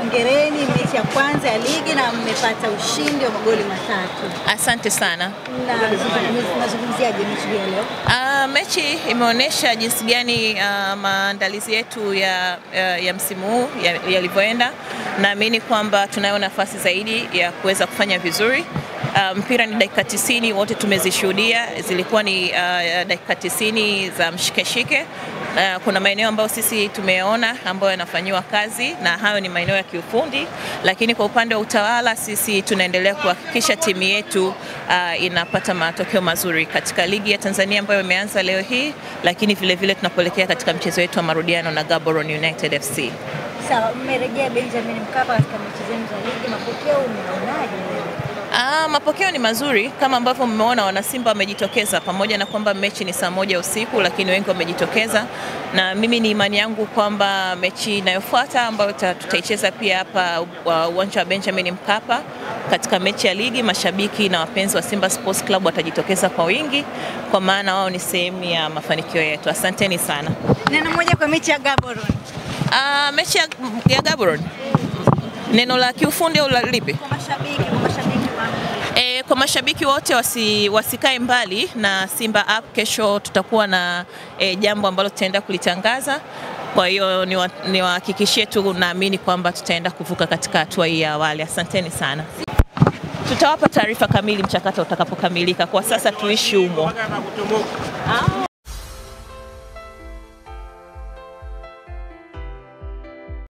hongereni, mechi ya kwanza ya ligi na mmepata ushindi wa magoli 3. Asante sana. Na nazungumziaje mechi hiyo leo? Mechi imeonyesha jinsi gani maandalizi yetu ya msimu huu yalivyoenda. Naamini kwamba tunayo nafasi zaidi ya kuweza kufanya vizuri. Mpira ni dakika 90, wote tumezishuhudia, zilikuwa ni dakika 90 za mshike-shike. Kuna maeneo ambayo sisi tumeona ambayo yanafanywa kazi, na hayo ni maeneo ya kiufundi, lakini kwa upande wa utawala sisi tunaendelea kuhakikisha timu yetu inapata matokeo mazuri katika ligi ya Tanzania ambayo imeanza leo hii, lakini vile vile tunapoelekea katika mchezo wetu wa marudiano na Gaborone United FC. Sawa, mmerejea Benjamin Mkapa katika mechi zenu za ligi, mapokeo umeonaje? Mapokeo ni mazuri kama ambavyo mmeona, wana Simba wamejitokeza, pamoja na kwamba mechi ni saa 1 usiku, lakini wengi wamejitokeza, na mimi ni imani yangu kwamba mechi inayofuata ambayo tutaicheza pia hapa uwanja wa Benjamin Mkapa katika mechi ya ligi, mashabiki na wapenzi wa Simba Sports Club watajitokeza kwa wingi, kwa maana wao ni sehemu ya mafanikio yetu. Asanteni sana. Neno moja kwa mechi ya Gaborone. Mechi ya Gaborone. Neno la kiufundi au la lipi? Kwa mashabiki wangu. Kwa mashabiki wote wasikae mbali na Simba App. Kesho tutakuwa na jambo ambalo tutaenda kulitangaza. Kwa hiyo niwahakikishie tu, naamini kwamba tutaenda kuvuka katika hatua hii ya awali. Asanteni sana. Tutawapa taarifa kamili mchakato utakapokamilika. Kwa sasa tuishi humo.